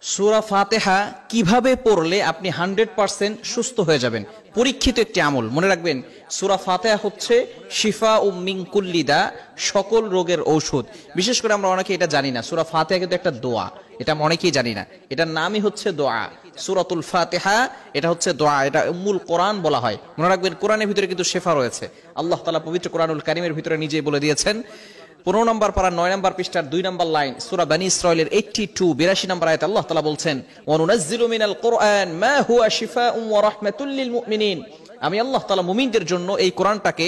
সূরা ফাতিহা কিভাবে পড়লে আপনি 100% সুস্থ হয়ে যাবেন? পরীক্ষিত একটি আমল, মনে রাখবেন। সূরা ফাতিহা হচ্ছে শিফা মিন কুল্লি দা, সকল রোগের ঔষধ। বিশেষ করে আমরা অনেকে এটা জানি না, সূরা ফাতিহা কিন্তু একটা দোয়া, এটা আমরা অনেকেই জানি না। এটার নামই হচ্ছে দোয়া, সূরাতুল ফাতিহা। এটা হচ্ছে দোয়া, এটা উম্মুল কোরআন বলা হয়। মনে রাখবেন, কোরআনের ভিতরে কিন্তু শেফা রয়েছে। আল্লাহ তাআলা পবিত্র কোরআনুল কারীমের ভিতরে নিজেই বলে দিয়েছেন। 15 নম্বর পারা 9 নম্বর পৃষ্ঠার 2 নম্বর লাইন, সূরা বনী ইসরাঈলের 82 নম্বর আয়াতে আল্লাহ তাআলা বলছেন, ওয়া নুনাজ্জিলু মিনাল কুরআন মা হুয়া শিফাউন ওয়া রাহমাতুল লিল মুমিনিন। আমি আল্লাহ তাআলা মুমিনদের জন্য এই কোরআনটাকে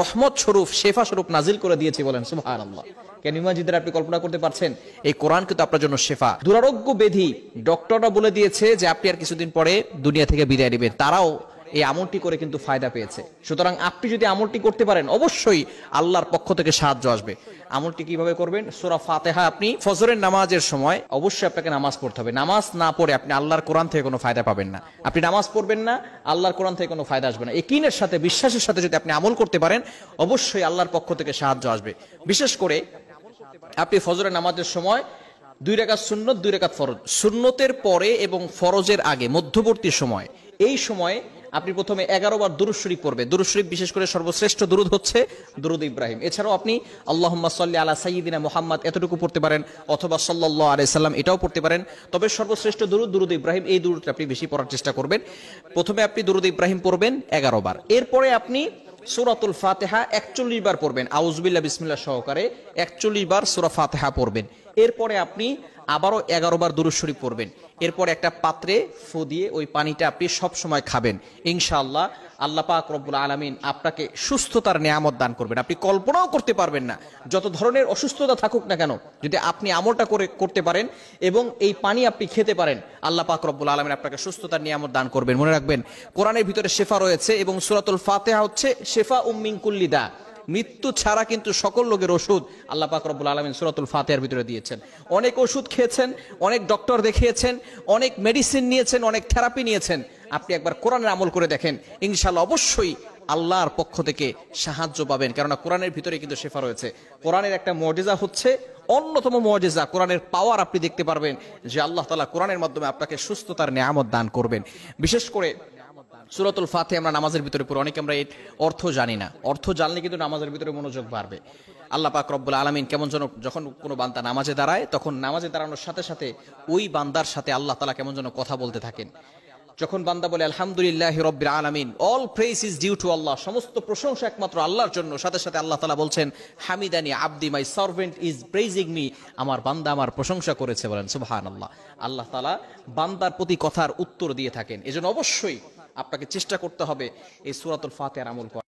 রহমত স্বরূপ, শেফা স্বরূপ নাজিল করে দিয়েছি। বলেন সুবহানাল্লাহ। কেন ইমাজিদের আপনি কল্পনা করতে পারছেন, এই কোরআন কিন্তু আপনার জন্য শেফা। দুরারোগ্য ব্যাধি ডক্টররা বলে দিয়েছে যে আপনি আর কিছুদিন পরে দুনিয়া থেকে বিদায় নেবেন, তারাও এই আমলটি করে কিন্তু ফায়দা পেয়েছে। সুতরাং আপনি যদি আমলটি করতে পারেন, অবশ্যই আল্লাহর পক্ষ থেকে সাহায্য আসবে। আমলটি কিভাবে করবেন? সূরা ফাতিহা আপনি ফজরের নামাজের সময় অবশ্যই আপনাকে নামাজ পড়তে হবে। নামাজ না পড়ে আপনি আল্লাহর কোরআন থেকে কোনো ফায়দা পাবেন না। আপনি নামাজ পড়বেন না, আল্লাহর কোরআন থেকে কোনো ফায়দা আসবে না। ইয়াকিনের সাথে, বিশ্বাসের সাথে যদি আপনি আমল করতে পারেন, অবশ্যই আল্লাহর পক্ষ থেকে সাহায্য আসবে। বিশেষ করে আপনি ফজরের নামাজের সময় 2 রাকাত সুন্নত, 2 রাকাত ফরজ, সুন্নতের পরে এবং ফরজের আগে মধ্যবর্তী সময়, এই সময়ে আপনি প্রথমে 11 বার দুরূদ শরীফ পড়বেন। দুরূদ শরীফ বিশেষ করে সর্বশ্রেষ্ঠ দুরূদ হচ্ছে দুরূদ ইব্রাহিম। এছাড়াও আপনি আল্লাহুম্মা সাল্লি আলা সাইয়্যিদিনা মুহাম্মদ এতটুকু পড়তে পারেন, অথবা সাল্লাল্লাহু আলাইহি সাল্লাম এটাও পড়তে পারেন। তবে সর্বশ্রেষ্ঠ দুরূদ দুরূদ ইব্রাহিম, এই দুরূদটা আপনি বেশি পড়ার চেষ্টা করবেন। প্রথমে আপনি দুরূদ ইব্রাহিম পড়বেন 11 বার। এরপরে আপনি সূরাতুল ফাতিহা 41 বার পড়বেন, আউযুবিল্লাহ বিসমিল্লাহ সহকারে 41 বার সূরা ফাতিহা পড়বেন। এরপরে আপনি আবারও 11 বার দুরূদ শরীফ পড়বেন। এরপর একটা পাত্রে ফু দিয়ে ওই পানিটা আপনি সব সময় খাবেন। ইনশাআল্লাহ আল্লাহ পাক রব্বুল আলামিন আপনাকে সুস্থতার নিয়ামত দান করবেন। আপনি কল্পনাও করতে পারবেন না, যত ধরনের অসুস্থতা থাকুক না কেন, যদি আপনি আমলটা করতে পারেন এবং এই পানি আপনি খেতে পারেন, আল্লাহ পাক রব্বুল আলামিন আপনাকে সুস্থতার নিয়ামত দান করবেন। মনে রাখবেন, কোরআনের ভিতরে শেফা রয়েছে এবং সূরাতুল ফাতিহা হচ্ছে শেফা মিন কুল্লি দা। মৃত্যু ছাড়া কিন্তু সকল রোগের ওষুধ আল্লাহ পাক রব্বুল আলামিন সূরাতুল ফাতিহার ভিতরে দিয়েছেন। অনেক ওষুধ খেয়েছেন, অনেক ডক্টর দেখিয়েছেন, অনেক মেডিসিন নিয়েছেন, অনেক থেরাপি নিয়েছেন। আপনি একবার কোরআনের আমল করে দেখেন, ইনশাআল্লাহ অবশ্যই আল্লাহর পক্ষ থেকে সাহায্য পাবেন। কেননা কোরআনের ভিতরে কিন্তু শেফা রয়েছে। কোরআনের একটা মুজিজা হচ্ছে, অন্যতম মুজিজা, কোরআনের পাওয়ার আপনি দেখতে পারবেন যে আল্লাহ তাআলা কোরআনের মাধ্যমে আপনাকে সুস্থতার নিয়ামত দান করবেন। বিশেষ করে সূরাতুল ফাতিহা আমরা নামাজের ভিতরে পড়ি, অনেকে আমরা এর অর্থ জানি না। অর্থ জানলে কিন্তু নামাজের ভিতরে মনোযোগ বাড়বে। আল্লাহ পাক রব্বুল আলামিন কেমন যেন, যখন কোনো বান্দা নামাজে দাঁড়ায়, তখন নামাজে দাঁড়ানোর সাথে সাথে ওই বান্দার সাথে আল্লাহ তাআলা কেমন যেন কথা বলতে থাকেন। যখন বান্দা বলে আলহামদুলিল্লাহি রাব্বিল আলামিন, all praise is due to Allah, সমস্ত প্রশংসা একমাত্র আল্লাহর জন্য, সাথে সাথে আল্লাহ তাআলা বলছেন হামিদানি আবদি, my servant is praising me, আমার বান্দা আমার প্রশংসা করেছে। বলেন সুবহানাল্লাহ। আল্লাহ তাআলা বান্দার প্রতি কথার উত্তর দিয়ে থাকেন। এজন্য অবশ্যই আপনাকে চেষ্টা করতে হবে এই সূরাতুল ফাতিহার আমল করা।